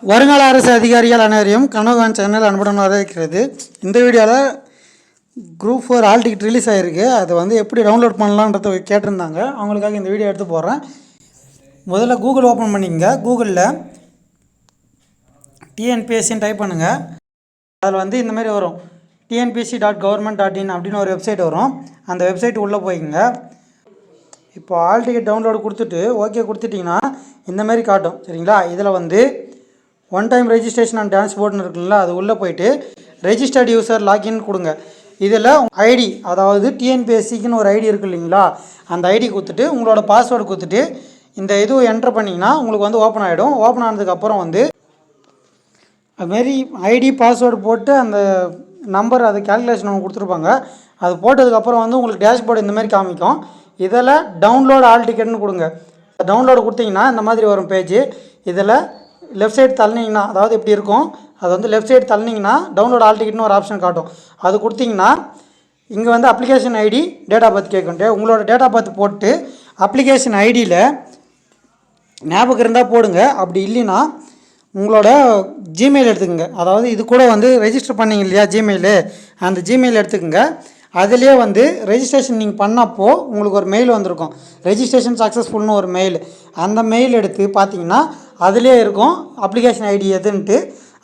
வருங்கால அரசு அதிகாரிகள் அனைவரையும் கனவுகான் சேனல் அன்புடன் வரவேற்கிறது. இந்த வீடியோவில் குரூப் 4 ஆல் டிக்கெட் ரிலீஸ் ஆகிருக்கு. அதை வந்து எப்படி டவுன்லோட் பண்ணலான்றத கேட்டிருந்தாங்க. அவங்களுக்காக இந்த வீடியோ எடுத்து போடுறேன். முதல்ல கூகுள் ஓப்பன் பண்ணிக்கங்க. கூகுளில் டிஎன்பிஎஸ்சின்னு டைப் பண்ணுங்கள். அதில் வந்து இந்தமாரி வரும் tnpsc.government.in அப்படின்னு ஒரு வெப்சைட் வரும். அந்த வெப்சைட் உள்ளே போய்க்குங்க. இப்போ ஆல் டிக்கெட் டவுன்லோடு கொடுத்துட்டு ஓகே கொடுத்துட்டிங்கன்னா இந்தமாரி காட்டும். சரிங்களா? இதில் வந்து ஒன் டைம் ரெஜிஸ்ட்ரேஷன் அண்ட் டான்ஸ்போர்ட்னு இருக்குங்களா, அது உள்ளே போய்ட்டு ரெஜிஸ்டர்ட் யூசர் லாகின் கொடுங்க. இதில் ஐடி, அதாவது டிஎன்பிஎஸ்சிக்குன்னு ஒரு ஐடி இருக்குது இல்லைங்களா, அந்த ஐடி கொடுத்துட்டு உங்களோட பாஸ்வேர்டு கொடுத்துட்டு இந்த இதுவும் என்ட்ரு பண்ணிங்கன்னா உங்களுக்கு வந்து ஓப்பன் ஆகிடும். ஓப்பன் ஆனதுக்கப்புறம் வந்து அதுமாரி ஐடி பாஸ்வேர்டு போட்டு அந்த நம்பர் அது கேல்குலேஷன் அவங்க கொடுத்துருப்பாங்க. அது போட்டதுக்கப்புறம் வந்து உங்களுக்கு டேஷ்போர்டு இந்தமாரி காமிக்கும். இதில் டவுன்லோட் ஆல் டிக்கெட்னு கொடுங்க. டவுன்லோடு கொடுத்தீங்கன்னா இந்த மாதிரி வரும் பேஜ். இதில் லெஃப்ட் சைடு தள்ளினீங்கன்னா, அதாவது இப்படி இருக்கும், அது வந்து லெஃப்ட் சைடு தள்ளினீங்கன்னா டவுன்லோட் ஆல் டிக்கெட்னு ஒரு ஆப்ஷன் காட்டும். அது கொடுத்தீங்கன்னா இங்கே வந்து application ID, date of birth கேட்கும். உங்களோட டேட் ஆஃப் பர்த் போட்டு அப்ளிகேஷன் ஐடியில் ஞாபகம் இருந்தால் போடுங்க. அப்படி இல்லைன்னா உங்களோட ஜிமெயில் எடுத்துக்கோங்க. அதாவது இது கூட வந்து ரெஜிஸ்டர் பண்ணிங்க இல்லையா ஜிமெயிலு, அந்த ஜிமெயில் எடுத்துக்கோங்க. அதிலே வந்து ரெஜிஸ்ட்ரேஷன் நீங்கள் பண்ணப்போ உங்களுக்கு ஒரு மெயில் வந்திருக்கும், ரெஜிஸ்ட்ரேஷன் சக்ஸஸ்ஃபுல்னு ஒரு மெயில். அந்த மெயில் எடுத்து பார்த்தீங்கன்னா அதிலே இருக்கும் அப்ளிகேஷன் ஐடி எதுன்ட்டு.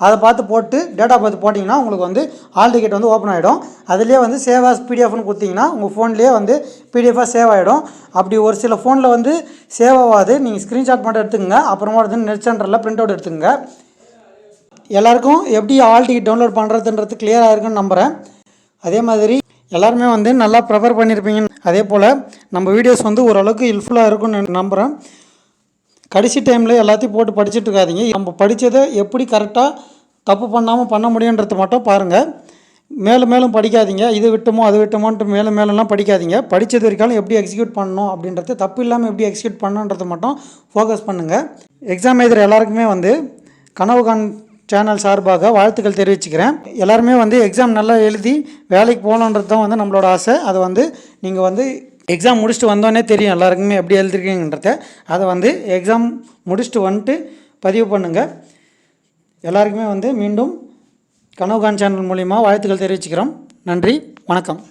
அதை பார்த்து போட்டு டேட் ஆஃப் பர்த் போட்டிங்கன்னா உங்களுக்கு வந்து ஆல் டிக்கெட் வந்து ஓப்பன் ஆகிடும். அதிலே வந்து சேவ் ஆஸ் பிடிஎஃப்னு கொடுத்தீங்கன்னா உங்கள் ஃபோன்லேயே வந்து பிடிஎஃபாக சேவ் ஆகிடும். அப்படி ஒரு சில ஃபோனில் வந்து சேவ் ஆகாது. நீங்கள் ஸ்க்ரீன்ஷாட் மட்டும் எடுத்துக்கங்க. அப்புறமா வந்து நெட் சென்டரில் பிரிண்ட் அவுட் எடுத்துக்கங்க. எல்லாருக்கும் எப்படி ஆல் டிக்கெட் டவுன்லோட் பண்ணுறதுன்றது கிளியராக இருக்குன்னு நம்புகிறேன். அதே மாதிரி எல்லாருமே வந்து நல்லா ப்ரிப்பேர் பண்ணியிருப்பீங்க. அதே போல் நம்ம வீடியோஸ் வந்து ஓரளவுக்கு ஹெல்ப்ஃபுல்லாக இருக்கும்னு நம்புகிறேன். கடைசி டைமில் எல்லாத்தையும் போட்டு படிச்சுட்டு இருக்காதீங்க. நம்ம படித்ததை எப்படி கரெக்டாக தப்பு பண்ணாமல் பண்ண முடியுன்றது மட்டும் பாருங்கள். மேலும் மேலும் படிக்காதீங்க. இது விட்டோமோ அது விட்டோமோன்ட்டு மேலும் மேலும்லாம் படிக்காதீங்க. படித்தது வரைக்கும் எப்படி எக்ஸிக்யூட் பண்ணணும் அப்படின்றது, தப்பு இல்லாமல் எப்படி எக்ஸிக்யூட் பண்ணணுன்றது மட்டும் ஃபோக்கஸ் பண்ணுங்கள். எக்ஸாம் எழுதுகிற எல்லாருக்குமே வந்து கனவுகான் சேனல் சார்பாக வாழ்த்துக்கள் தெரிவிச்சுக்கிறேன். எல்லாருமே வந்து எக்ஸாம் நல்லா எழுதி வேலைக்கு போகணுன்றது தான் வந்து நம்மளோட ஆசை. அதை வந்து நீங்கள் வந்து எக்ஸாம் முடிச்சுட்டு வந்தோடனே தெரியும் எல்லாருக்குமே எப்படி எழுதிருக்கீங்கன்றத. அதை வந்து எக்ஸாம் முடிச்சுட்டு வந்துட்டு பதிவு பண்ணுங்கள். எல்லாருக்குமே வந்து மீண்டும் கனவுகான் சேனல் மூலிமா வாழ்த்துக்கள் தெரிவிச்சுக்கிறோம். நன்றி, வணக்கம்.